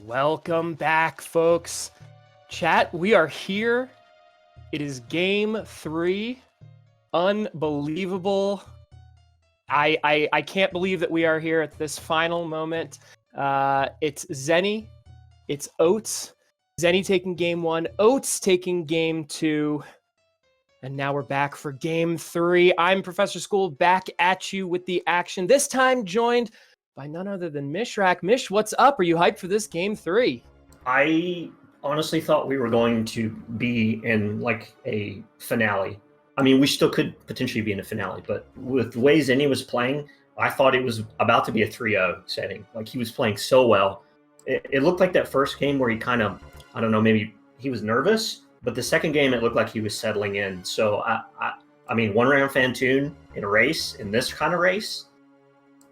Welcome back, folks. Chat, we are here. It is game 3. Unbelievable. I can't believe that we are here at this final moment. It's Zeni. It's Oats. Zeni taking game 1. Oats taking game 2. And now we're back for game 3. I'm Professor School, back at you with the action. This time joined by none other than Mishrak. Mish, what's up? Are you hyped for this game 3? I honestly thought we were going to be in like a finale. I mean, we still could potentially be in a finale, but with the way Zeni was playing, I thought it was about to be a 3-0 setting. Like, he was playing so well. It looked like that first game where he kind of, I don't know, maybe he was nervous, but the second game, it looked like he was settling in. So, I mean, one round Fantoon in a race, in this kind of race,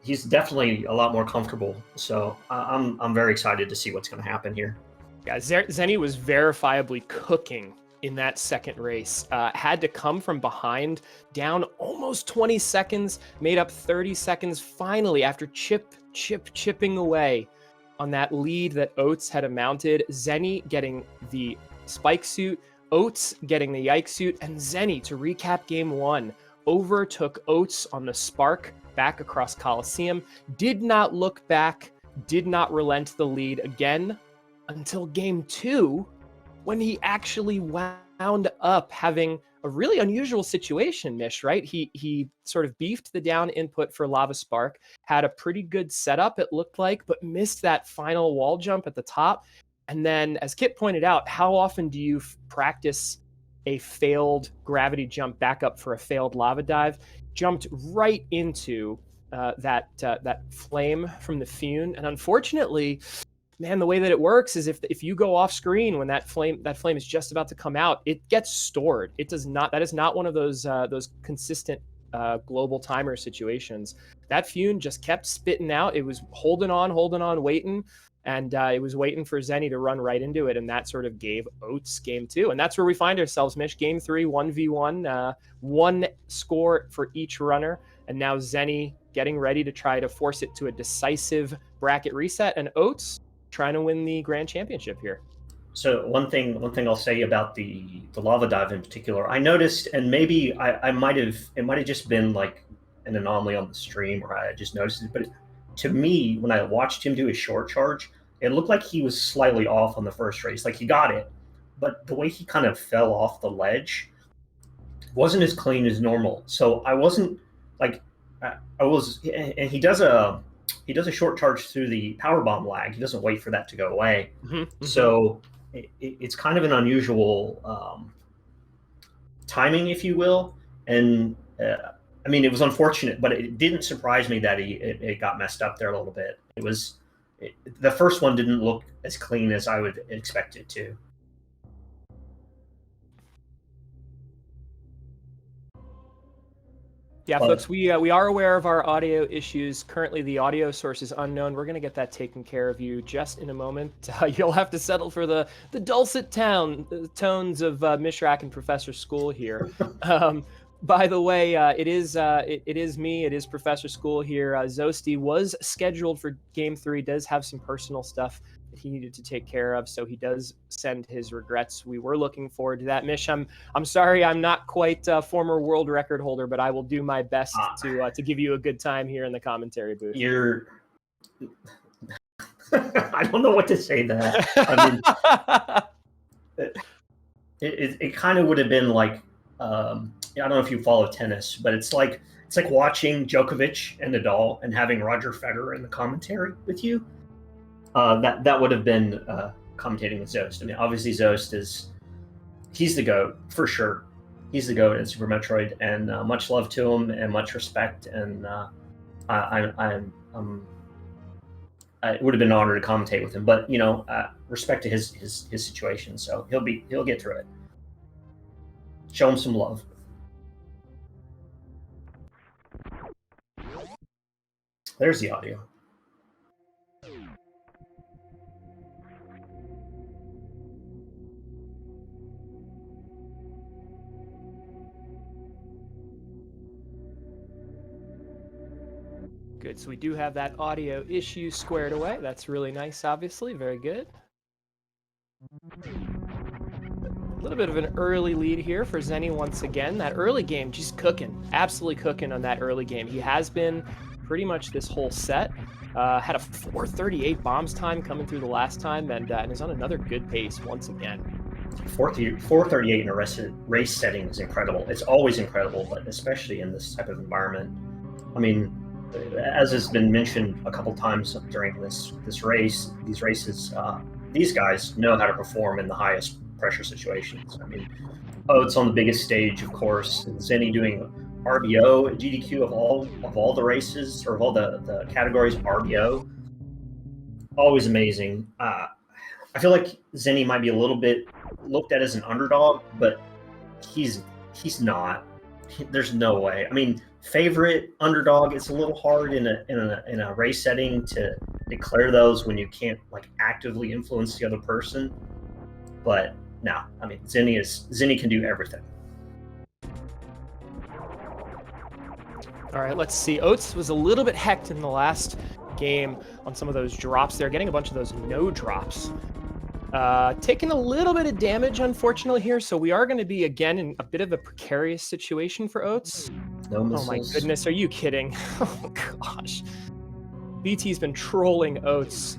he's definitely a lot more comfortable. So I'm very excited to see what's going to happen here. Yeah, Zeni was verifiably cooking in that second race. Had to come from behind, down almost 20 seconds, made up 30 seconds finally after chipping away on that lead that Oats had amounted. Zeni getting the spike suit, Oats getting the yike suit, and Zeni, to recap game 1, overtook Oats on the spark back across Coliseum, did not look back, did not relent the lead again until game 2, when he actually wound up having a really unusual situation, Mish, right? He sort of beefed the down input for Lava Spark, had a pretty good setup, it looked like, but missed that final wall jump at the top. And then, as Kit pointed out, how often do you practice a failed gravity jump back up for a failed lava dive? Jumped right into that flame from the Fune, and unfortunately, man, the way that it works is if you go off screen when that flame is just about to come out, it gets stored. It does not. That is not one of those consistent global timer situations. That Fune just kept spitting out. It was holding on, waiting. And it was waiting for Zeni to run right into it, and that sort of gave Oats game 2. And that's where we find ourselves, Mish. Game 3, 1v1, one score for each runner. And now Zeni getting ready to try to force it to a decisive bracket reset, and Oats trying to win the grand championship here. So one thing I'll say about the lava dive in particular, I noticed, and maybe it might have just been like an anomaly on the stream, or I just noticed it, but to me, when I watched him do his short charge, it looked like he was slightly off on the first race. Like, he got it, but the way he kind of fell off the ledge wasn't as clean as normal. So I wasn't like, I was, and he does a short charge through the power bomb lag. He doesn't wait for that to go away. Mm-hmm. So it's kind of an unusual timing, if you will. And I mean, it was unfortunate, but it didn't surprise me that it got messed up there a little bit. The first one didn't look as clean as I would expect it to. Yeah, folks, we are aware of our audio issues. Currently, the audio source is unknown. We're going to get that taken care of you just in a moment. You'll have to settle for the dulcet tones of Mishrak and Professor School here. By the way, it is me. It is Professor School here. Zosti was scheduled for Game 3. Does have some personal stuff that he needed to take care of, so he does send his regrets. We were looking forward to that. Mish, I'm sorry I'm not quite a former world record holder, but I will do my best to give you a good time here in the commentary booth. I don't know what to say to that. I mean, it kind of would have been like, I don't know if you follow tennis, but it's like watching Djokovic and Nadal and having Roger Federer in the commentary with you. That would have been commentating with Zost. I mean, obviously Zost he's the GOAT for sure. He's the GOAT in Super Metroid, and much love to him and much respect. And it would have been an honor to commentate with him. But respect to his situation. So he'll get through it. Show him some love. There's the audio. Good. So we do have that audio issue squared away. That's really nice, obviously. Very good. A little bit of an early lead here for Zeni once again. That early game, just cooking. Absolutely cooking on that early game. He has been pretty much this whole set. Had a 4:38 bombs time coming through the last time, and is on another good pace once again. 4:38 in a race setting is incredible. It's always incredible, but especially in this type of environment. I mean, as has been mentioned a couple times during these races, these guys know how to perform in the highest pressure situations. I mean, Oats on the biggest stage, of course, and Zeni doing RBO at GDQ of all the races, or of all the categories, RBO. Always amazing. I feel like Zeni might be a little bit looked at as an underdog, but he's not. There's no way. I mean, favorite underdog. It's a little hard in a race setting to declare those when you can't like actively influence the other person. But no, I mean, Zeni can do everything. All right, let's see. Oats was a little bit hecked in the last game on some of those drops there, getting a bunch of those no drops. Taking a little bit of damage, unfortunately, here, so we are going to be, again, in a bit of a precarious situation for Oats. No missiles. Oh my goodness, are you kidding? Oh gosh. BT's been trolling Oats.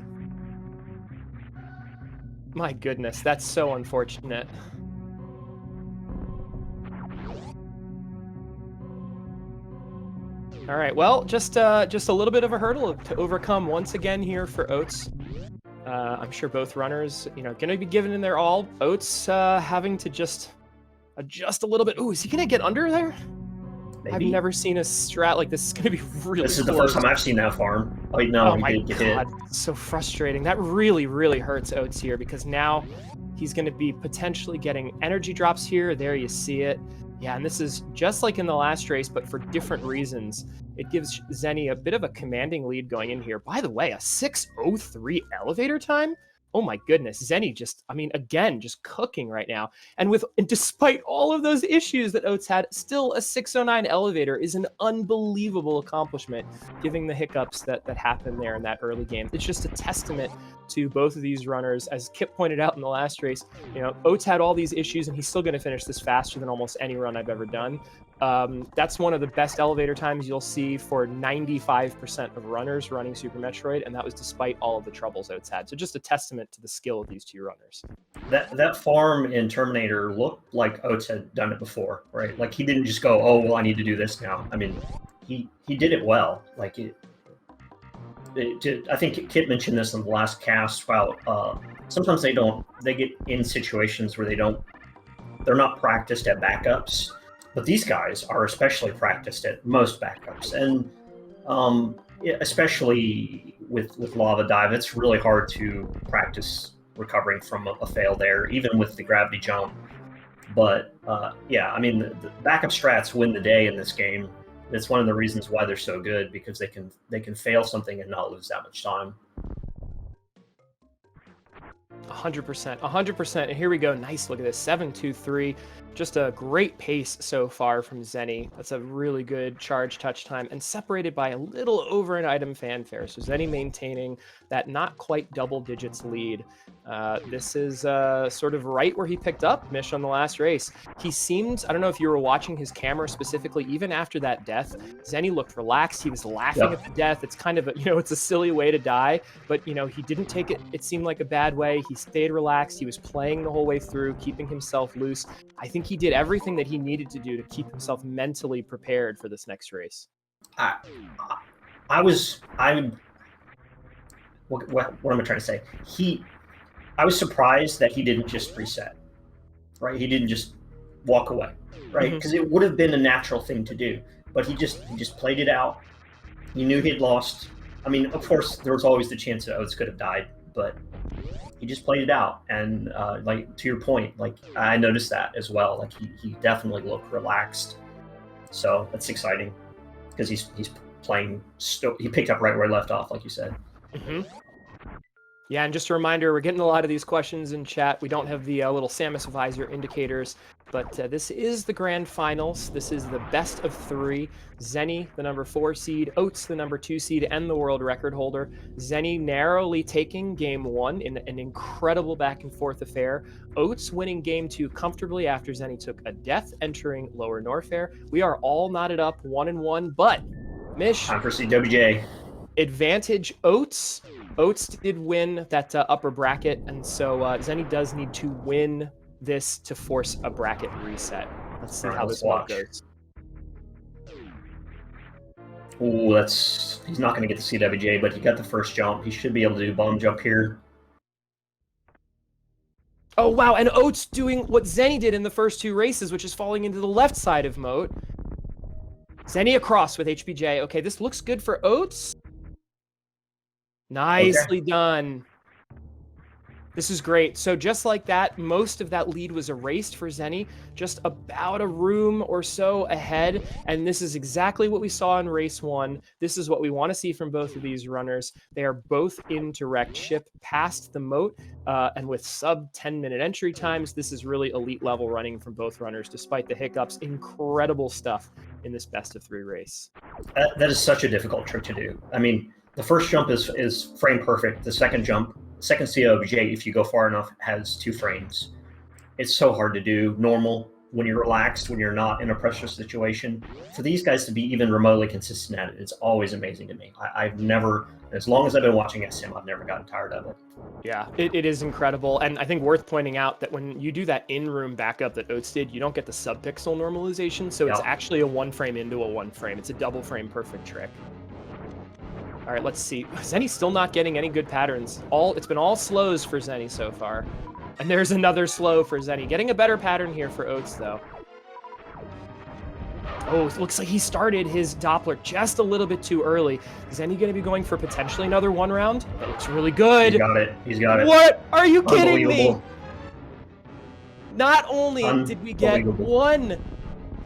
My goodness, that's so unfortunate. All right, well, just a little bit of a hurdle to overcome once again here for Oats. I'm sure both runners, going to be giving in their all. Oats having to just adjust a little bit. Ooh, is he going to get under there? Maybe. I've never seen a strat like this. Is going to be really This is the first time I've seen that farm. Oh, no, he did get hit. It's so frustrating. That really, really hurts Oats here, because now he's going to be potentially getting energy drops here. There you see it. Yeah, and this is just like in the last race, but for different reasons. It gives Zeni a bit of a commanding lead going in here. By the way, a 6:03 elevator time? Oh my goodness, Zeni just, again, just cooking right now. And despite all of those issues that Oats had, still a 6:09 elevator is an unbelievable accomplishment, given the hiccups that happened there in that early game. It's just a testament to both of these runners. As Kip pointed out in the last race, Oats had all these issues, and he's still going to finish this faster than almost any run I've ever done. That's one of the best elevator times you'll see for 95% of runners running Super Metroid, and that was despite all of the troubles Oats had. So just a testament to the skill of these two runners. That farm in Terminator looked like Oats had done it before, right? Like he didn't just go, oh, well, I need to do this now. I mean, he did it well. Like I think Kit mentioned this in the last cast. While sometimes they get in situations where they're not practiced at backups. But these guys are especially practiced at most backups, and especially with lava dive, it's really hard to practice recovering from a fail there, even with the gravity jump. But yeah, I mean, the backup strats win the day in this game. It's one of the reasons why they're so good, because they can fail something and not lose that much time. 100%. And here we go. Nice. Look at this. 7:23. Just a great pace so far from Zeni. That's a really good charge touch time, and separated by a little over an item fanfare. So Zeni maintaining that not quite double digits lead. This is sort of right where he picked up Mish on the last race. He seemed, I don't know if you were watching his camera specifically, even after that death, Zeni looked relaxed. He was laughing at the death. It's kind of it's a silly way to die, but he didn't take it seemed like a bad way. He stayed relaxed. He was playing the whole way through, keeping himself loose. I think he did everything that he needed to do to keep himself mentally prepared for this next race. What am I trying to say? I was surprised that he didn't just reset, right? He didn't just walk away, right? Because it would have been a natural thing to do, but he just played it out. He knew he'd lost. I mean, of course, there was always the chance that Oats could have died, but he just played it out. And like to your point, like I noticed that as well. Like he definitely looked relaxed. So that's exciting because he's playing. He picked up right where he left off, like you said. Yeah, and just a reminder, we're getting a lot of these questions in chat. We don't have the little Samus visor indicators But this is the grand finals. This is the best of 3. Zeni, the number 4 seed, Oats, the number 2 seed, and the world record holder. Zeni narrowly taking game 1 in an incredible back and forth affair. Oats winning game 2 comfortably after Zeni took a death, entering lower Norfair. We are all knotted up 1-1, but Mish. Time for CWJ. Advantage Oats. Oats did win that upper bracket, and so Zeni does need to win this to force a bracket reset. Let's see how this one goes. Ooh, he's not going to get the CWJ, but he got the first jump. He should be able to do bomb jump here. Oh, wow, and Oats doing what Zeni did in the first 2 races, which is falling into the left side of Moat. Zeni across with HBJ. Okay, this looks good for Oats. Nicely done. This is great. So just like that, most of that lead was erased for Zeni, just about a room or so ahead. And this is exactly what we saw in race 1. This is what we want to see from both of these runners. They are both in direct ship past the Moat, and with sub 10-minute entry times, this is really elite level running from both runners, despite the hiccups. Incredible stuff in this best of 3 race. That is such a difficult trick to do. I mean, the first jump is frame perfect. The second jump, second COJ, if you go far enough, has 2 frames. It's so hard to do normal when you're relaxed, when you're not in a pressure situation. For these guys to be even remotely consistent at it, it's always amazing to me. I've never, as long as I've been watching SM, I've never gotten tired of it. Yeah, it is incredible. And I think worth pointing out that when you do that in-room backup that Oats did, you don't get the sub-pixel normalization. So it's actually a 1 frame into a 1 frame. It's a double frame perfect trick. All right, let's see. Zeni's still not getting any good patterns. It's been all slows for Zeni so far. And there's another slow for Zeni. Getting a better pattern here for Oats, though. Oh, it looks like he started his Doppler just a little bit too early. Is Zeni going to be going for potentially another 1 round? That looks really good. He's got it. He's got it. What? Are you kidding me? Not only did we get 1,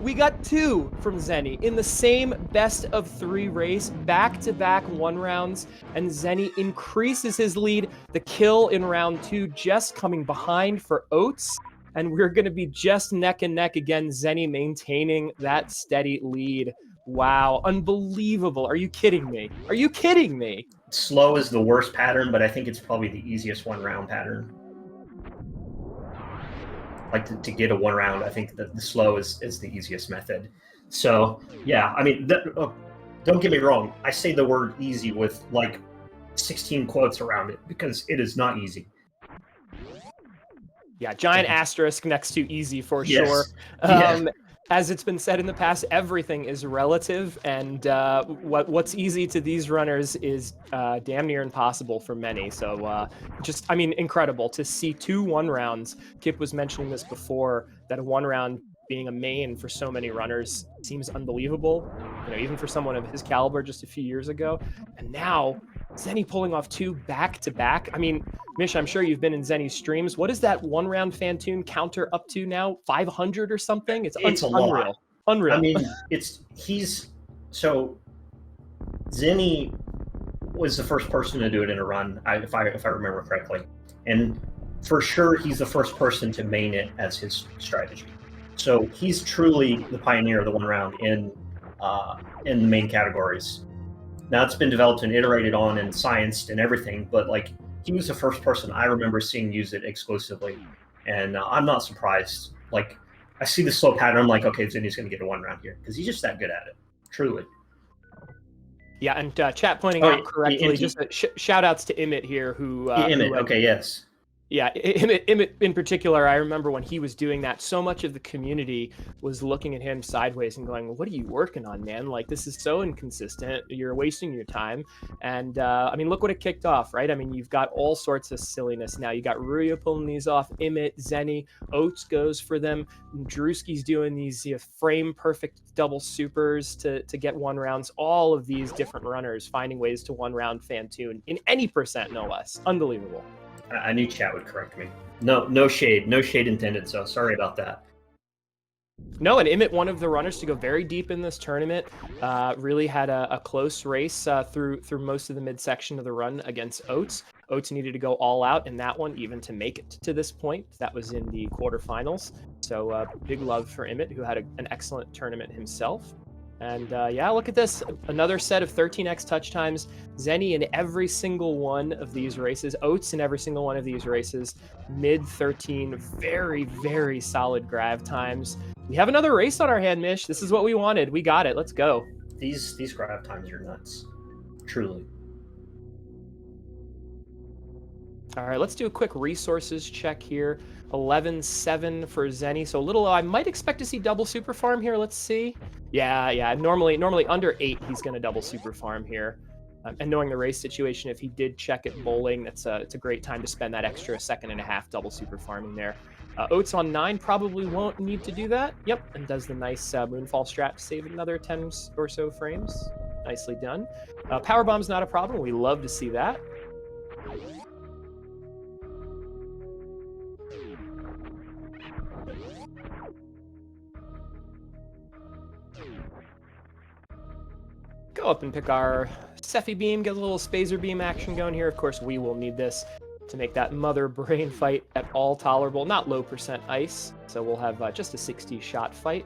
we got 2 from Zeni in the same best of 3 race, back-to-back 1 rounds, and Zeni increases his lead. The kill in round 2 just coming behind for Oats, and we're going to be just neck and neck again. Zeni maintaining that steady lead. Wow, unbelievable. Are you kidding me? Are you kidding me? Slow is the worst pattern, but I think it's probably the easiest 1 round pattern. Like to get a 1 round, I think that the slow is the easiest method. So yeah, I mean, don't get me wrong. I say the word easy with like 16 quotes around it because it is not easy. Yeah, giant asterisk next to easy for Yes. sure. Yeah. As it's been said in the past, everything is relative, and what's easy to these runners is damn near impossible for many. So I mean, incredible to see 2 1 rounds. Kip was mentioning this before, that a 1 round being a main for so many runners seems unbelievable, even for someone of his caliber just a few years ago. And now Zeni pulling off 2 back-to-back. I mean, Mish, I'm sure you've been in Zeni's streams. What is that 1 round Fantoon counter up to now? 500 or something? It's a unreal. lot. Unreal. I mean, so Zeni was the first person to do it in a run, if I remember correctly. And for sure, he's the first person to main it as his strategy. So he's truly the pioneer of the 1 round in the main categories. Now it's been developed and iterated on and scienced and everything, but like he was the first person I remember seeing use it exclusively, and I'm not surprised. Like I see the slow pattern, I'm like, okay, Zeni's going to get a 1 round here because he's just that good at it, truly. Yeah, and chat pointing out correctly, just shout outs to Emmett here who okay, yes. Yeah, Emmett in particular, I remember when he was doing that, so much of the community was looking at him sideways and going, what are you working on, man? Like, this is so inconsistent. You're wasting your time. And, I mean, look what it kicked off, right? I mean, you've got all sorts of silliness now. You got Ruya pulling these off, Emmett, Zeni, Oats goes for them. Drewski's doing these frame-perfect double supers to get 1 rounds. All of these different runners finding ways to 1 round Fantoon in any percent, no less. Unbelievable. I knew chat would correct me. No shade intended, so sorry about that. No, and Emmett, one of the runners to go very deep in this tournament, really had a close race through most of the midsection of the run against Oats. Oats needed to go all out in that one, even to make it to this point. That was in the quarterfinals. So big love for Emmett, who had an excellent tournament himself. And yeah, look at this. Another set of 13x touch times. Zeni in every single one of these races. Oats in every single one of these races. Mid 13, very, very solid grav times. We have another race on our hand, Mish. This is what we wanted. We got it. Let's go. These grav times are nuts. Truly. All right, let's do a quick resources check here. 11.7 for Zeni, so a little low. I might expect to see double super farm here. Let's see. Yeah. Normally under 8, he's going to double super farm here. And knowing the race situation, if he did check it bowling, it's a great time to spend that extra 1.5 seconds double super farming there. Oats on 9 probably won't need to do that. Yep, and does the nice moonfall strat to save another 10 or so frames. Nicely done. Power bomb's not a problem. We love to see that. Go up and pick our Cephy beam, get a little Spazer beam action going here. Of course, we will need this to make that mother brain fight at all tolerable. Not low percent ice, so we'll have just a 60 shot fight.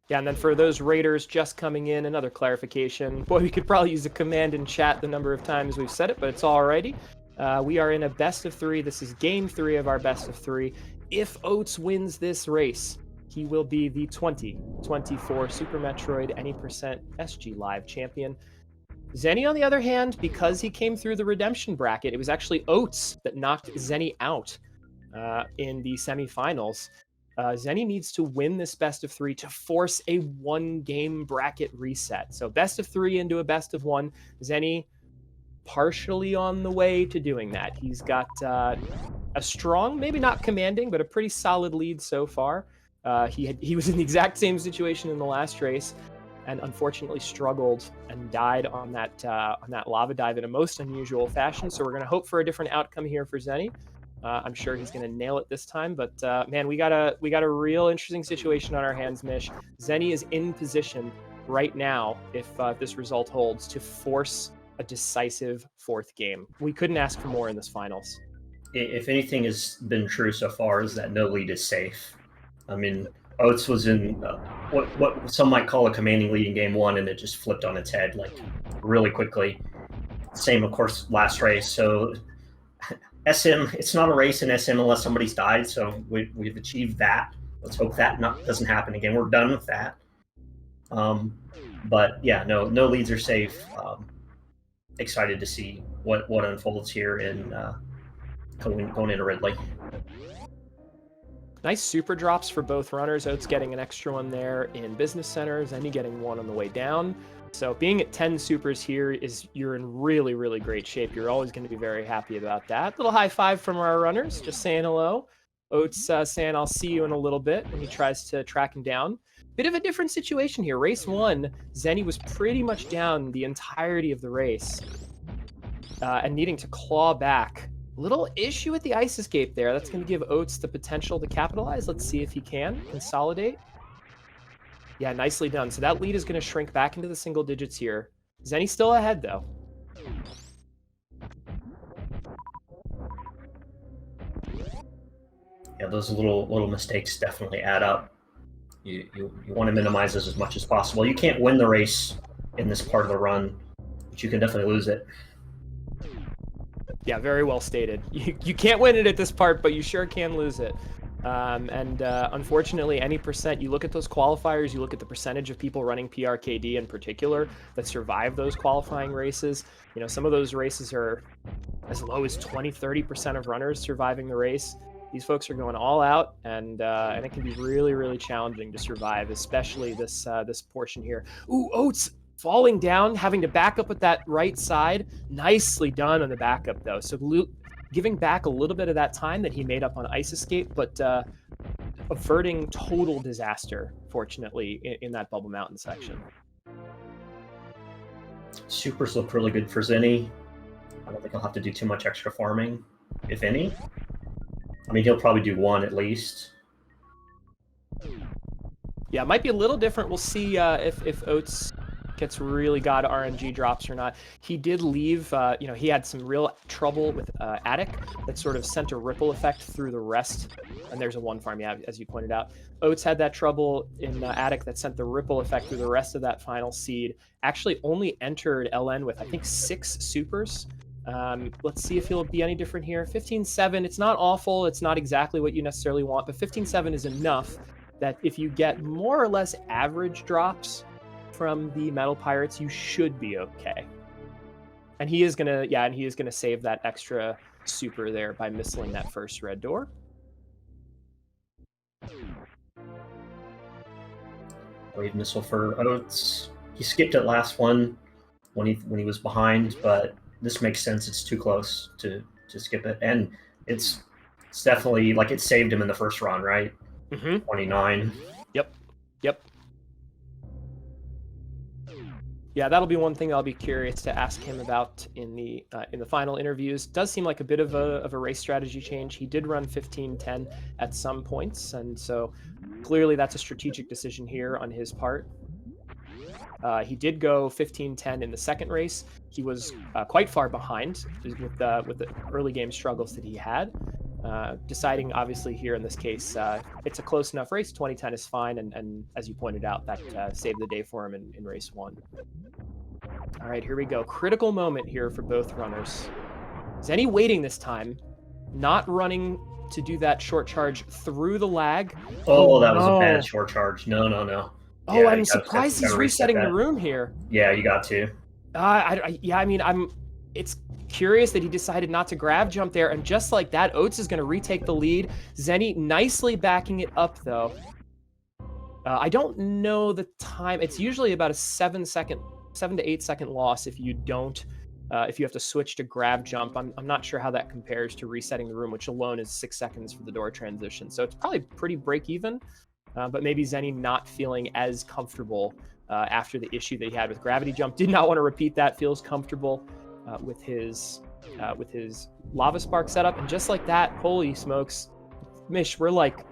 Yeah, and then for those raiders just coming in, another clarification. Boy, we could probably use a command in chat the number of times we've said it, but it's alrighty. We are in a best of 3. This is game 3 of our best of 3. If Oats wins this race, he will be the 2024 Super Metroid Any Percent SG Live champion. Zeni, on the other hand, because he came through the redemption bracket, it was actually Oats that knocked Zeni out in the semifinals. Zeni needs to win this best of 3 to force a 1-game bracket reset. So best of 3 into a best of 1. Zeni partially on the way to doing that. He's got a strong, maybe not commanding, but a pretty solid lead so far. He was in the exact same situation in the last race, and unfortunately struggled and died on that lava dive in a most unusual fashion. So we're going to hope for a different outcome here for Zeni. I'm sure he's going to nail it this time. But man, we got a real interesting situation on our hands, Mish. Zeni is in position right now, if this result holds, to force a decisive 4th game. We couldn't ask for more in this finals. If anything has been true so far, is that no lead is safe. I mean, Oats was in what some might call a commanding lead in game 1, and it just flipped on its head like really quickly. Same, of course, last race. So SM, it's not a race in SM unless somebody's died. So we've achieved that. Let's hope that doesn't happen again. We're done with that. But yeah, no leads are safe. Excited to see what unfolds here in going into Ridley. Nice super drops for both runners. Oats getting an extra one there in Business Center, Zeni getting one on the way down. So being at 10 supers here you're in really, really great shape. You're always going to be very happy about that. Little high five from our runners, just saying hello. Oats saying I'll see you in a little bit when he tries to track him down. Bit of a different situation here. Race 1, Zeni was pretty much down the entirety of the race and needing to claw back. Little issue with the ice escape there. That's going to give Oats the potential to capitalize. Let's see if he can consolidate. Yeah, nicely done. So that lead is going to shrink back into the single digits here. Zeni still ahead, though. Yeah, those little mistakes definitely add up. You want to minimize this as much as possible. You can't win the race in this part of the run, but you can definitely lose it. Yeah, very well stated. You can't win it at this part, but you sure can lose it. Unfortunately, any percent, you look at those qualifiers, you look at the percentage of people running PRKD in particular that survive those qualifying races. You know, some of those races are as low as 20-30% of runners surviving the race. These folks are going all out, and it can be really, really challenging to survive, especially this portion here. Ooh, Oats falling down, having to back up with that right side. Nicely done on the backup, though. So giving back a little bit of that time that he made up on ice escape, but averting total disaster, fortunately, in that Bubble Mountain section. Supers look really good for Zeni. I don't think he'll have to do too much extra farming, if any. I mean, he'll probably do 1 at least. Yeah, it might be a little different. We'll see if Oats gets really god RNG drops or not. He did leave, you know, he had some real trouble with Attic that sort of sent a ripple effect through the rest. And there's a one farm, yeah, as you pointed out. Oats had that trouble in Attic that sent the ripple effect through the rest of that final seed. Actually only entered LN with, I think, 6 supers. Let's see if he'll be any different here. 15-7, it's not awful. It's not exactly what you necessarily want, but 15-7 is enough that if you get more or less average drops from the Metal Pirates, you should be okay. And he is gonna, yeah, and he is gonna save that extra super there by missiling that first red door. Wave missile for Oats. He skipped it last one when he was behind, but this makes sense. It's too close to skip it, and it's definitely like it saved him in the first run, right? 29. Yep. Yeah, that'll be one thing I'll be curious to ask him about in the final interviews. Does seem like a bit of a race strategy change. He did run 15-10 at some points, and so clearly that's a strategic decision here on his part. He did go 15-10 in the second race. He was quite far behind with the early game struggles that he had. Deciding, obviously, here in this case, it's a close enough race. 20-10 is fine, and as you pointed out, that saved the day for him in race 1. All right, here we go. Critical moment here for both runners. Zeni waiting this time, not running to do that short charge through the lag. Oh, that was a bad short charge. No. Oh, Yeah, I'm surprised he's resetting the room here. Yeah, you got to. Yeah, I mean, it's curious that he decided not to grab jump there, and just like that, Oats is going to retake the lead. Zeni nicely backing it up, though. I don't know the time. It's usually about a 7 to 8 second loss if you don't, if you have to switch to grab jump. I'm not sure how that compares to resetting the room, which alone is 6 seconds for the door transition. So it's probably pretty break even. But maybe Zeni not feeling as comfortable after the issue that he had with gravity jump. Did not want to repeat that. Feels comfortable with his lava spark setup, and just like that, holy smokes, Mish, we're like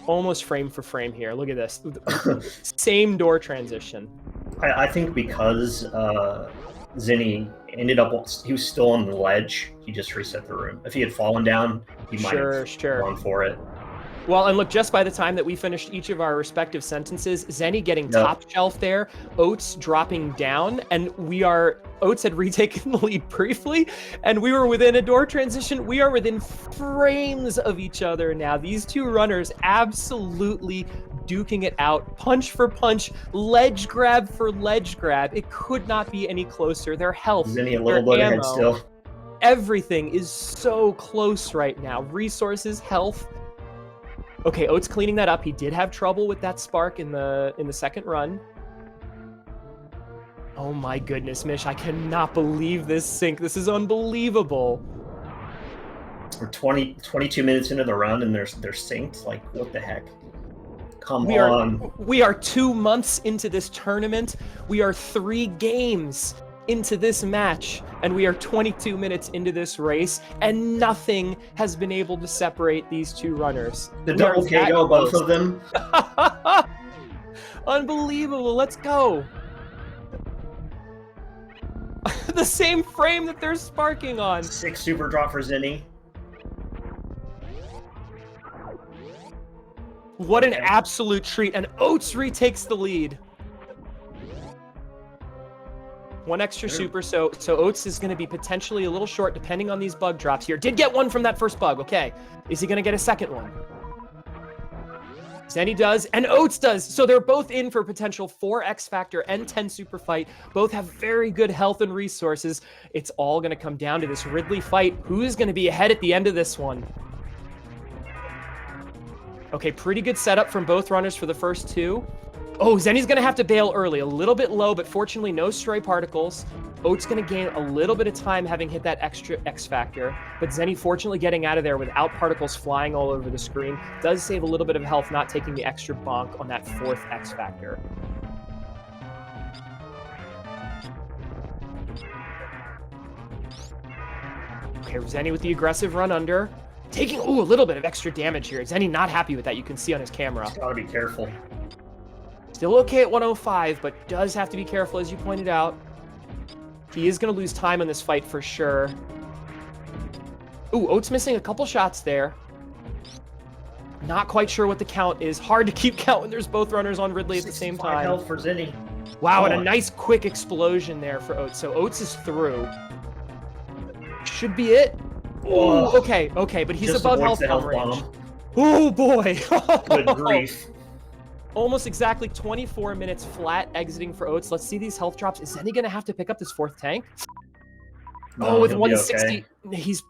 almost frame for frame here. Look at this, same door transition. I think because Zeni ended up, he was still on the ledge. He just reset the room. If he had fallen down, he might have gone for it. Well, and look, just by the time that we finished each of our respective sentences, Zeni getting top shelf there, Oats dropping down, and Oats had retaken the lead briefly, and we were within a door transition. We are within frames of each other now. These two runners absolutely duking it out, punch for punch, ledge grab for ledge grab. It could not be any closer. Their health, Zeni a little bit ahead still. Everything is so close right now. Resources, health. Okay, Oats cleaning that up. He did have trouble with that spark in the second run. Oh my goodness, Mish, I cannot believe this sync. This is unbelievable. We're 22 minutes into the run and they're synced. Like, what the heck? Come on. We are 2 months into this tournament. We are 3 games into this match, and we are 22 minutes into this race, and nothing has been able to separate these two runners. The double KO, both of them. Unbelievable. Let's go. The same frame that they're sparking on. 6 super drop for Zeni. What an absolute treat, and Oats retakes the lead. 1 extra super, so Oats is going to be potentially a little short depending on these bug drops here. Did get 1 from that first bug, okay. Is he going to get a second one? Zeni does, and Oats does. So they're both in for potential 4 X Factor and 10 super fight. Both have very good health and resources. It's all going to come down to this Ridley fight. Who's going to be ahead at the end of this one? Okay, pretty good setup from both runners for the first 2. Oh, Zeni's going to have to bail early. A little bit low, but fortunately no stray particles. Oats going to gain a little bit of time having hit that extra X Factor, but Zeni fortunately getting out of there without particles flying all over the screen. Does save a little bit of health, not taking the extra bonk on that 4th X Factor. Okay, Zeni with the aggressive run under. Taking, a little bit of extra damage here. Zeni not happy with that. You can see on his camera. Gotta be careful. Still okay at 105, but does have to be careful, as you pointed out. He is going to lose time in this fight for sure. Ooh, Oats missing a couple shots there. Not quite sure what the count is. Hard to keep count when there's both runners on Ridley at the same time. Health for Zeni. Wow, and a nice quick explosion there for Oats. So Oats is through. Should be it. Ooh, okay, but he's above health bomb range. Oh boy. Good grief. Almost exactly 24 minutes flat exiting for Oats. Let's see these health drops. Is Zeni going to have to pick up this fourth tank? No, with 160, okay. He's...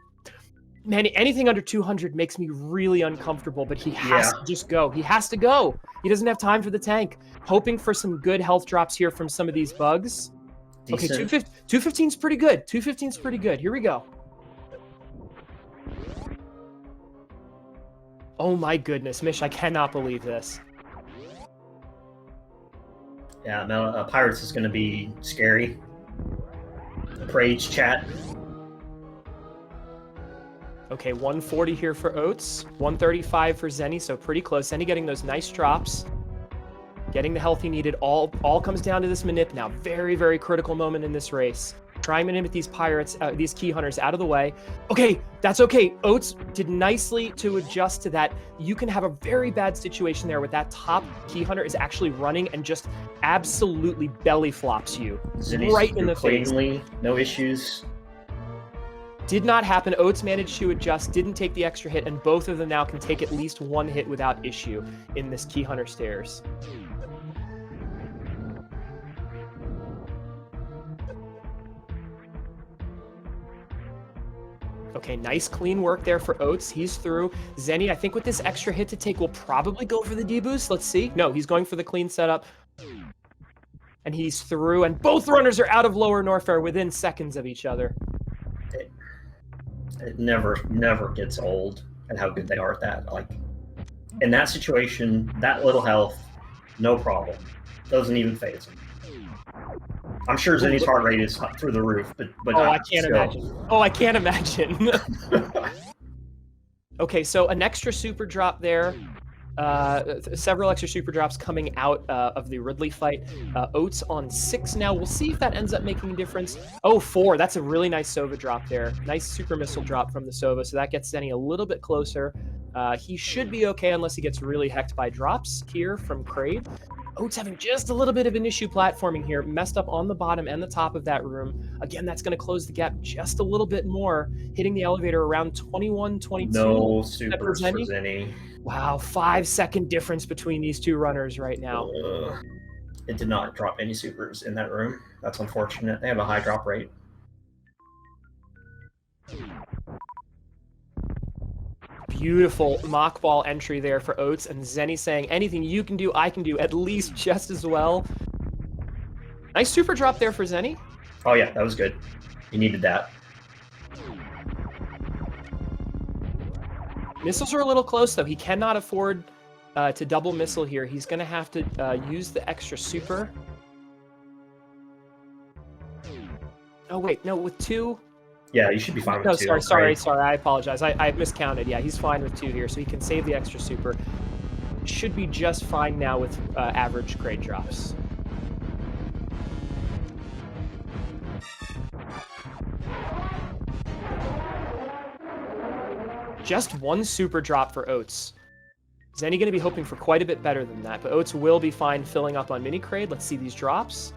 Man, anything under 200 makes me really uncomfortable, but he has to just go. He has to go. He doesn't have time for the tank. Hoping for some good health drops here from some of these bugs. Decent. Okay, 215's pretty good. 215's pretty good. Here we go. Oh my goodness, Mish, I cannot believe this. Yeah, no, Pirates is going to be scary. Praise chat. Okay, 140 here for Oats, 135 for Zeni, so pretty close. Zeni getting those nice drops, getting the health he needed. All comes down to this manip now. Very, very critical moment in this race. Try and manip these Pirates, these Key Hunters out of the way. Okay, that's okay. Oats did nicely to adjust to that. You can have a very bad situation there with that top Key Hunter is actually running and just absolutely belly flops you Zeni's right in the face. No issues. Did not happen. Oats managed to adjust, didn't take the extra hit, and both of them now can take at least one hit without issue in this Key Hunter stairs. Okay, nice clean work there for Oats. He's through. Zeni, I think with this extra hit to take, will probably go for the deboost. Let's see. No, he's going for the clean setup. And he's through, and both runners are out of lower Norfair within seconds of each other. It never gets old at how good they are at that. Like, in that situation, that little health, no problem. Doesn't even phase them. I'm sure Zeni's heart rate is through the roof, but oh, I can't imagine. Oh, I can't imagine. Okay, so an extra super drop there. Several extra super drops coming out of the Ridley fight. Oats on 6 now. We'll see if that ends up making a difference. Oh, 4. That's a really nice Sova drop there. Nice super missile drop from the Sova, so that gets Zeni a little bit closer. He should be okay unless he gets really hecked by drops here from Kraid. Oats having just a little bit of an issue platforming here, messed up on the bottom and the top of that room. Again, that's going to close the gap just a little bit more, hitting the elevator around 21, 22. No supers for Zeni. Wow, 5-second difference between these two runners right now. It did not drop any supers in that room. That's unfortunate. They have a high drop rate. Beautiful mock ball entry there for Oats, and Zeni saying, anything you can do, I can do at least just as well. Nice super drop there for Zeni. Oh yeah, that was good. He needed that. Missiles are a little close, though. He cannot afford to double missile here. He's going to have to use the extra super. Oh, wait. No, with 2... Yeah, you should be fine with 2. No, sorry. I apologize. I miscounted. Yeah, he's fine with 2 here, so he can save the extra super. Should be just fine now with average grade drops. Just 1 super drop for Oats. Zeni going to be hoping for quite a bit better than that, but Oats will be fine filling up on mini Kraid. Let's see these drops.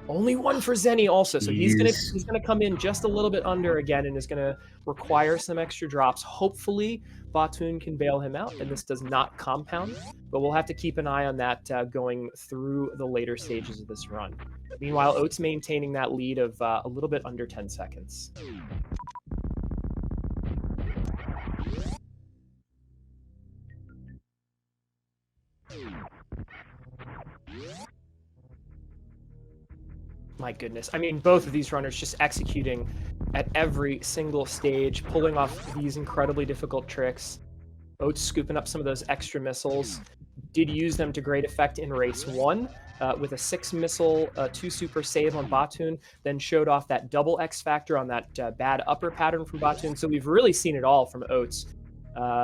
Only 1 for Zeni also, so he's gonna come in just a little bit under again and is gonna require some extra drops. Hopefully, Batoon can bail him out, and this does not compound, but we'll have to keep an eye on that going through the later stages of this run. Meanwhile, Oats maintaining that lead of a little bit under 10 seconds. My goodness. I mean, both of these runners just executing at every single stage, pulling off these incredibly difficult tricks. Oats scooping up some of those extra missiles. Did use them to great effect in race 1 with a 6 missile, 2 super save on Batoon, then showed off that double X factor on that bad upper pattern from Batoon. So we've really seen it all from Oats.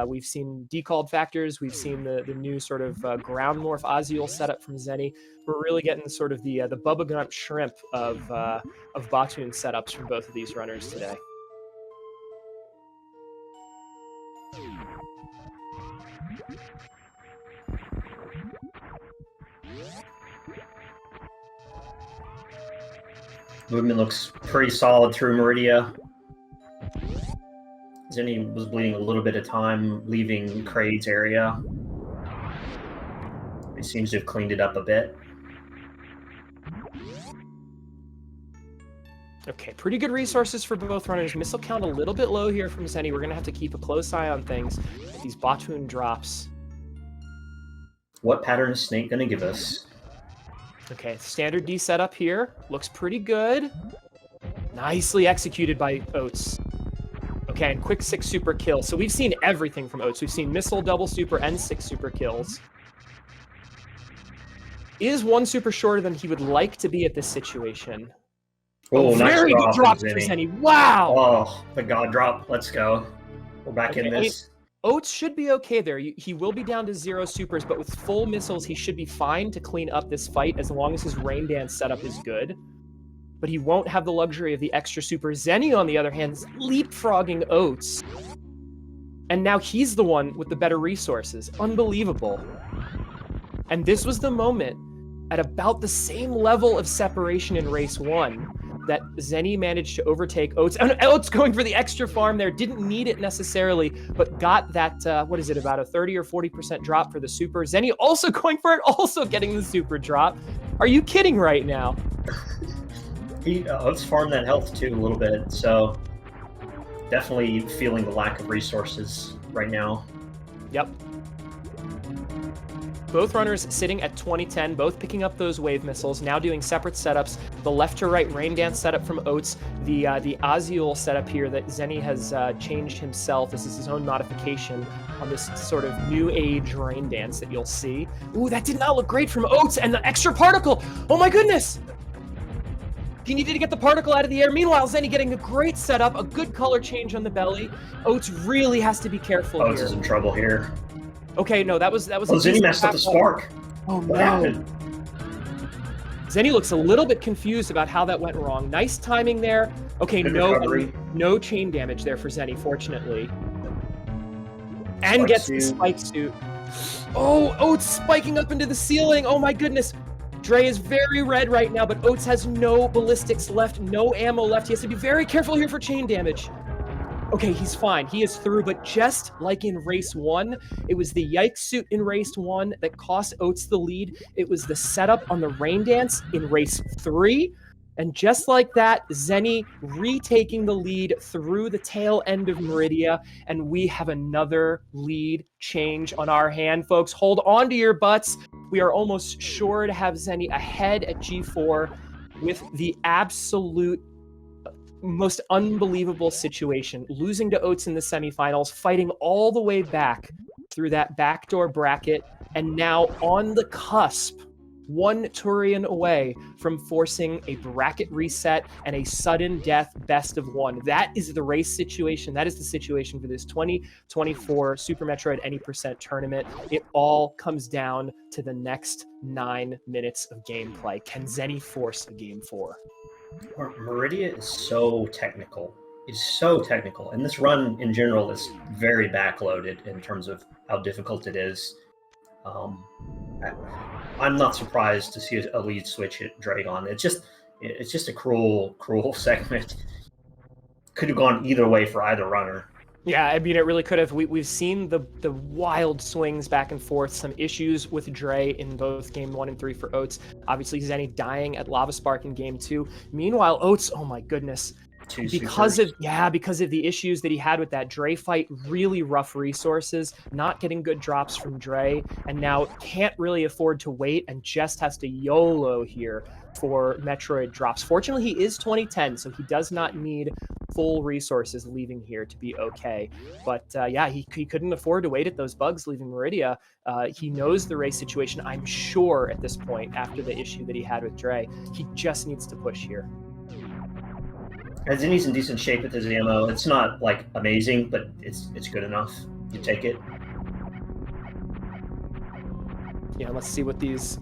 We've seen decalled factors. We've seen the new sort of ground morph Azul setup from Zeni. We're really getting sort of the Bubba Gump shrimp of Batoon setups from both of these runners today. Movement looks pretty solid through Meridia. Zeni was bleeding a little bit of time, leaving Kraid's area. He seems to have cleaned it up a bit. Okay, pretty good resources for both runners. Missile count a little bit low here from Zeni. We're going to have to keep a close eye on things. These Batoon drops. What pattern is Snake going to give us? Okay, standard D setup here. Looks pretty good. Nicely executed by Oats. Okay, and quick 6 super kills. So we've seen everything from Oats. We've seen missile, double super, and 6 super kills. Is 1 super shorter than he would like to be at this situation. Oh, nice very good drop for Zeni. Zeni. Wow! Oh, the God drop. Let's go. We're back in this. Oats should be okay there. He will be down to 0 supers, but with full missiles, he should be fine to clean up this fight as long as his rain dance setup is good. But he won't have the luxury of the extra super. Zeni, on the other hand, is leapfrogging Oats. And now he's the one with the better resources. Unbelievable. And this was the moment, at about the same level of separation in race 1, that Zeni managed to overtake Oats. And Oats going for the extra farm there, didn't need it necessarily, but got that, what is it, about a 30 or 40% drop for the super. Zeni also going for it, also getting the super drop. Are you kidding right now? Oats farmed that health too a little bit, so definitely feeling the lack of resources right now. Yep. Both runners sitting at 2010, both picking up those wave missiles, now doing separate setups. The left to right rain dance setup from Oats, the Azul setup here that Zeni has changed himself. This is his own modification on this sort of new age rain dance that you'll see. Ooh, that did not look great from Oats, and the extra particle. Oh my goodness! He needed to get the particle out of the air. Meanwhile, Zeni getting a great setup, a good color change on the belly. Oats really has to be careful Oats here. is in trouble here. Okay, no, that was. Oh, Zeni messed up the spark. Oh What no. happened? Zeni looks a little bit confused about how that went wrong. Nice timing there. Okay, Good no, recovery. no chain damage there for Zeni, fortunately. And gets the spike suit. Oh, Oats spiking up into the ceiling. Oh my goodness. Dre is very red right now, but Oats has no ballistics left, no ammo left. He has to be very careful here for chain damage. Okay, he's fine. He is through, but just like in race 1, it was the Yikes suit in race 1 that cost Oats the lead. It was the setup on the rain dance in race 3. And just like that, Zeni retaking the lead through the tail end of Meridia, and we have another lead change on our hand, folks. Hold on to your butts. We are almost sure to have Zeni ahead at G4 with the absolute most unbelievable situation, losing to Oats in the semifinals, fighting all the way back through that backdoor bracket, and now on the cusp, 1 Turian away from forcing a bracket reset and a sudden death best of 1. That is the race situation. That is the situation for this 2024 Super Metroid Any Percent tournament. It all comes down to the next 9 minutes of gameplay. Can Zeni force a game 4? Meridia is so technical. It's so technical. And this run in general is very backloaded in terms of how difficult it is. I'm not surprised to see a lead switch hit Dragon. It's just a cruel segment. Could have gone either way for either runner. Yeah, I mean, it really could have. We've seen the wild swings back and forth, some issues with Dre in both game 1 and 3 for Oats. Obviously, Zeni dying at Lava Spark in game 2. Meanwhile, Oats, oh my goodness. Because of the issues that he had with that Dre fight, really rough resources, not getting good drops from Dre, and now can't really afford to wait and just has to YOLO here for Metroid drops. Fortunately, he is 2010, so he does not need full resources leaving here to be okay. But yeah, he couldn't afford to wait at those bugs leaving Meridia. He knows the race situation, I'm sure, at this point, after the issue that he had with Dre. He just needs to push here. And Zeni's in decent shape with his ammo. It's not like amazing, but it's good enough. You take it. Yeah, let's see what these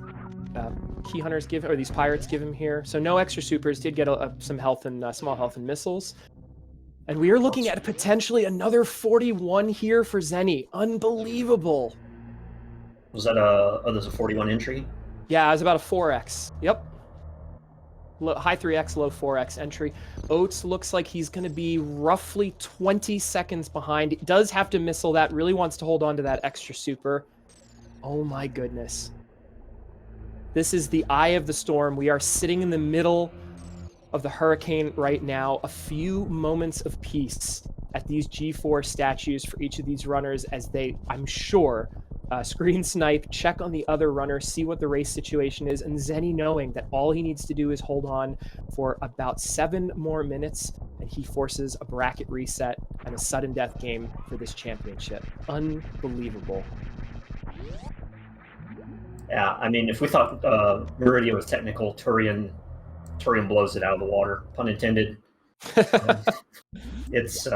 key hunters give, or these pirates give him here. So no extra supers, did get some health and small health and missiles. And we are looking at potentially another 41 here for Zeni. Unbelievable. Was that there's a 41 entry? Yeah, it was about a 4x. Yep. High 3x, low 4x entry. Oats looks like he's going to be roughly 20 seconds behind. He does have to missile that, really wants to hold on to that extra super. Oh my goodness. This is the eye of the storm. We are sitting in the middle of the hurricane right now. A few moments of peace at these G4 statues for each of these runners as they, I'm sure, screen snipe, check on the other runner, see what the race situation is, and Zeni knowing that all he needs to do is hold on for about 7 more minutes, and he forces a bracket reset and a sudden death game for this championship. Unbelievable. Yeah, I mean, if we thought Meridia was technical, Turian blows it out of the water, pun intended. It's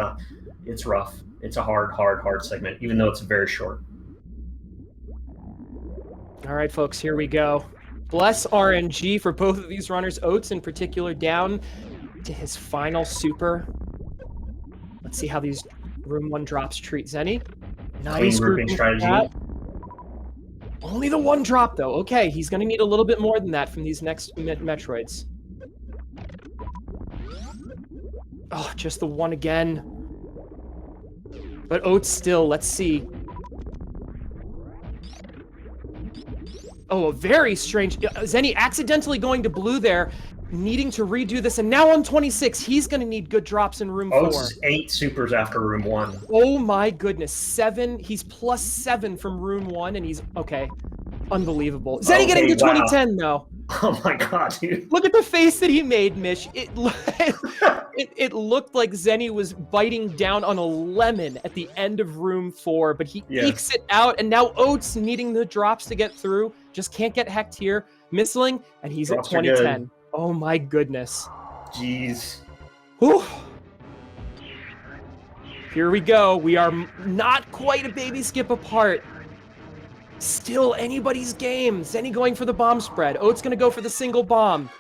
rough. It's a hard segment, even though it's very short. All right, folks, here we go. Bless RNG for both of these runners. Oats, in particular, down to his final super. Let's see how these Room 1 drops treat Zeni. Nice grouping strategy. Only the 1 drop, though. Okay, he's going to need a little bit more than that from these next Metroids. Oh, just the 1 again. But Oats still, let's see. Oh, a very strange... Zeni accidentally going to blue there, needing to redo this, and now on 26, he's going to need good drops in room 4. Oats is 8 supers after room 1. Oh my goodness, 7. He's +7 from room 1, and he's... Okay, unbelievable. Zeni getting to 2010, though. Oh my god, dude. Look at the face that he made, Mish. It looked like Zeni was biting down on a lemon at the end of room 4, but he ekes it out, and now Oats needing the drops to get through. Just can't get hecked here. Missling, and he's drops at 2010. Oh my goodness. Jeez. Whew. Here we go. We are not quite a baby skip apart. Still anybody's game. Zeni going for the bomb spread. Oats gonna go for the single bomb.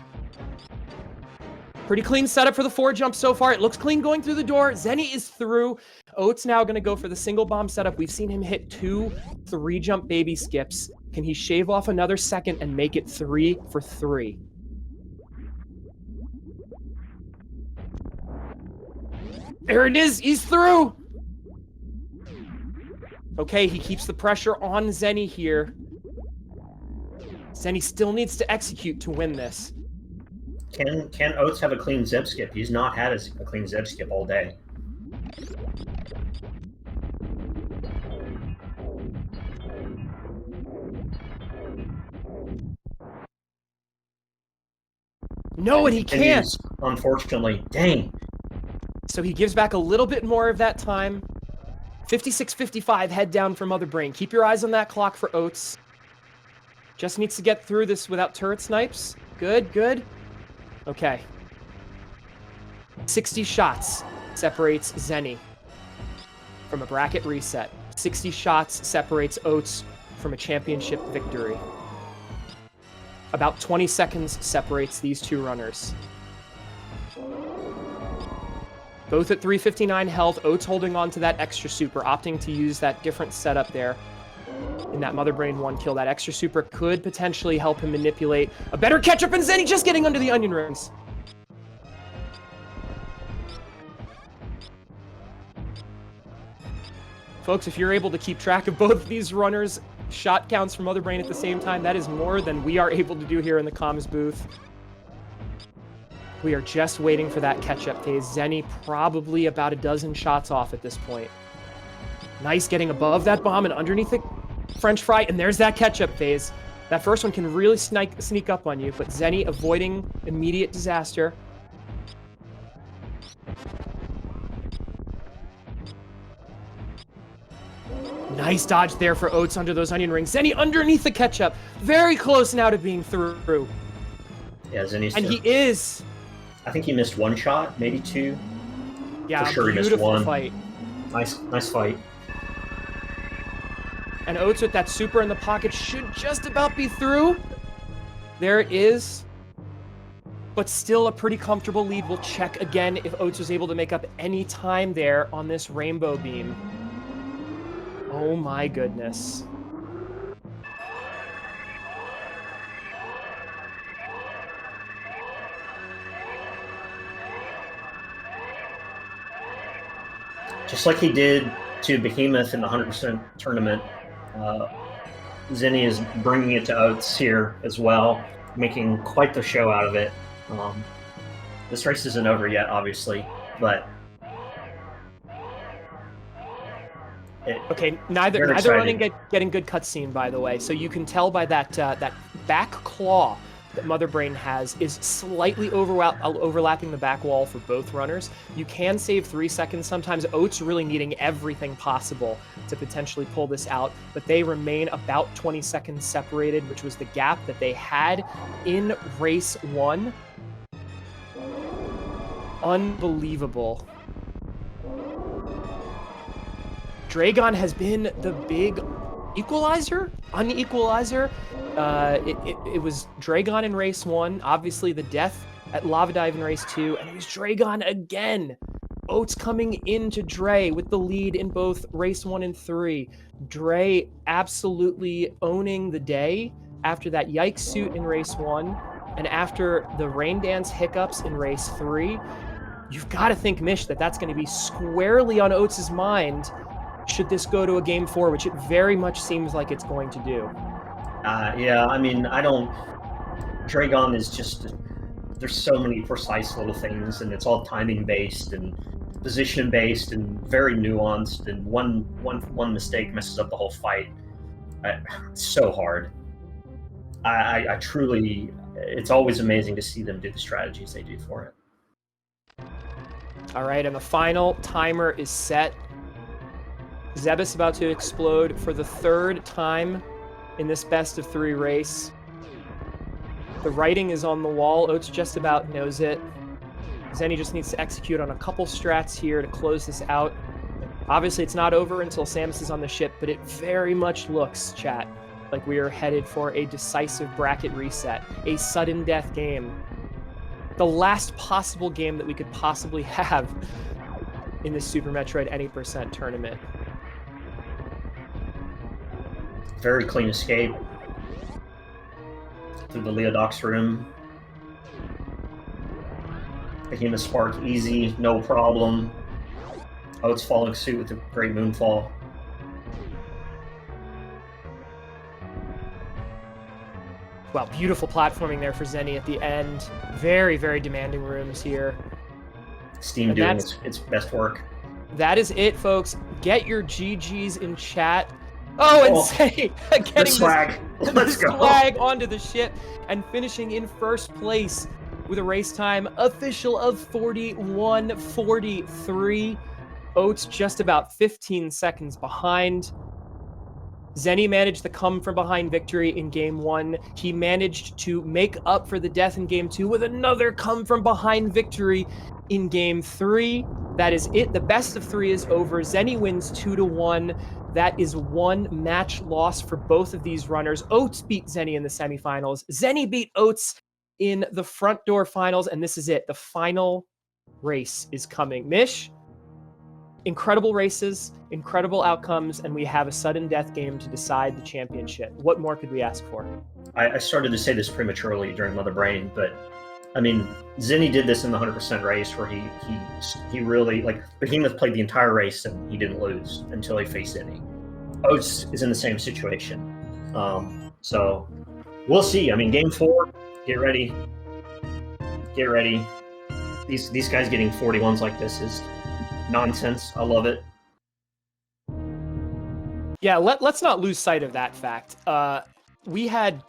Pretty clean setup for the 4 jump so far. It looks clean going through the door. Zeni is through. Oats now gonna go for the single bomb setup. We've seen him hit 2 3 jump baby skips. Can he shave off another second and make it 3 for 3? There it is. He's through. Okay, he keeps the pressure on Zeni here. Zeni still needs to execute to win this. Can Oats have a clean Zeb skip? He's not had a clean Zeb skip all day. No, and he can't. Unfortunately, dang. So he gives back a little bit more of that time. 56-55, head down from Mother Brain. Keep your eyes on that clock for Oats. Just needs to get through this without turret snipes. Good, good. Okay. 60 shots separates Zeni from a bracket reset. 60 shots separates Oats from a championship victory. About 20 seconds separates these 2 runners. Both at 359 health, Oats holding on to that extra super, opting to use that different setup there. In that Mother Brain 1 kill, that extra super could potentially help him manipulate a better catch-up, and Zeni just getting under the onion rings. Folks, if you're able to keep track of both of these runners' shot counts from Mother Brain at the same time, that is more than we are able to do here in the comms booth. We are just waiting for that catch-up phase. Zeni probably about a dozen shots off at this point. Nice getting above that bomb and underneath the French fry, and there's that catch-up phase. That first one can really sneak up on you, but Zeni avoiding immediate disaster. Nice dodge there for Oats under those onion rings. Zeni underneath the catch-up. Very close now to being through. Yeah, Zeni's and he is. I think he missed 1 shot, maybe 2. Yeah, for sure he missed 1. Fight. Nice fight. And Oats with that super in the pocket should just about be through. There it is. But still a pretty comfortable lead. We'll check again if Oats was able to make up any time there on this rainbow beam. Oh my goodness. Just like he did to Behemoth in the 100% tournament, Zeni is bringing it to Oats here as well, making quite the show out of it. This race isn't over yet, obviously, but okay, neither running getting good cutscene, by the way. So you can tell by that that back claw that Mother Brain has is slightly overlapping the back wall for both runners. You can save 3 seconds sometimes. Oats really needing everything possible to potentially pull this out, but they remain about 20 seconds separated, which was the gap that they had in race 1. Unbelievable. Dragon has been the big unequalizer. It was Dragon in race 1, obviously the death at Lava Dive in race 2, and it was Dragon again. Oats coming into Dre with the lead in both race 1 and 3. Dre absolutely owning the day after that yikes suit in race 1, and after the rain dance hiccups in race 3. You've got to think, Mish, that that's going to be squarely on Oats' mind should this go to a game 4, which it very much seems like it's going to do. Yeah, I mean, Dragon is just, there's so many precise little things, and it's all timing based and position based and very nuanced, and one mistake messes up the whole fight. It's so hard. I truly, it's always amazing to see them do the strategies they do for it. All right, and the final timer is set. Zebus about to explode for the 3rd time in this best of 3 race. The writing is on the wall. Oats just about knows it. Zeni just needs to execute on a couple strats here to close this out. Obviously, it's not over until Samus is on the ship, but it very much looks, chat, like we are headed for a decisive bracket reset, a sudden death game. The last possible game that we could possibly have in this Super Metroid Any Percent tournament. Very clean escape through the Leodox room. Behemoth Spark easy, no problem. Oats following suit with a great moonfall. Well, beautiful platforming there for Zeni at the end. Very, very demanding rooms here. Steam doing its best work. That is it, folks. Get your GGs in chat. Oh, and Zeni getting swag. Let's go. Swag onto the ship and finishing in first place with a race time official of 41:43. Oats just about 15 seconds behind. Zeni managed the come from behind victory in game 1. He managed to make up for the death in game 2 with another come from behind victory in game 3. That is it. The best of 3 is over. Zeni wins 2-1. That is 1 match loss for both of these runners. Oats beat Zeni in the semifinals. Zeni beat Oats in the front door finals. And this is it. The final race is coming. Mish, incredible races, incredible outcomes, and we have a sudden death game to decide the championship. What more could we ask for? I started to say this prematurely during Mother Brain, but I mean, Zeni did this in the 100% race where he really, like, Behemoth played the entire race and he didn't lose until he faced Zeni. Oats is in the same situation. So we'll see. I mean, game 4, get ready. Get ready. These guys getting 41s like this is nonsense. I love it. Yeah, let's not lose sight of that fact. We had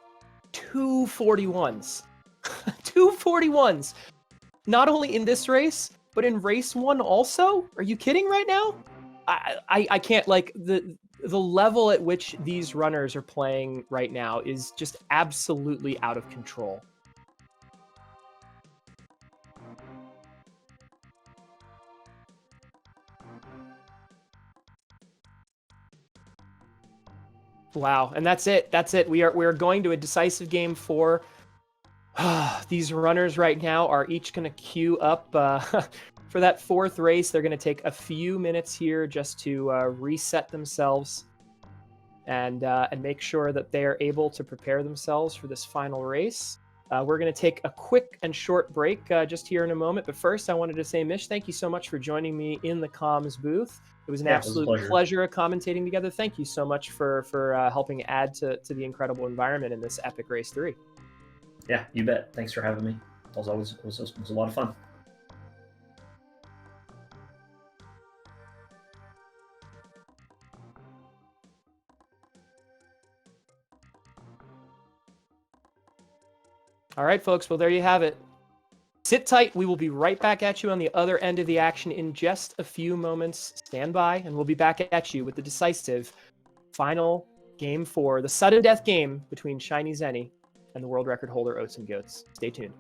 2 41s. 2 41s. Not only in this race, but in race 1 also? Are you kidding right now? I can't, like, the level at which these runners are playing right now is just absolutely out of control. Wow, and that's it. That's it. We are going to a decisive game 4. These runners right now are each going to queue up for that 4th race. They're going to take a few minutes here just to reset themselves and make sure that they are able to prepare themselves for this final race. We're going to take a quick and short break just here in a moment. But first, I wanted to say, Mish, thank you so much for joining me in the comms booth. It was an absolute pleasure commentating together. Thank you so much for helping add to the incredible environment in this epic race 3. Yeah, you bet. Thanks for having me. It was a lot of fun. All right, folks. Well, there you have it. Sit tight. We will be right back at you on the other end of the action in just a few moments. Stand by, and we'll be back at you with the decisive final game 4, the sudden death game between ShinyZeni and the world record holder Oats and Goats. Stay tuned.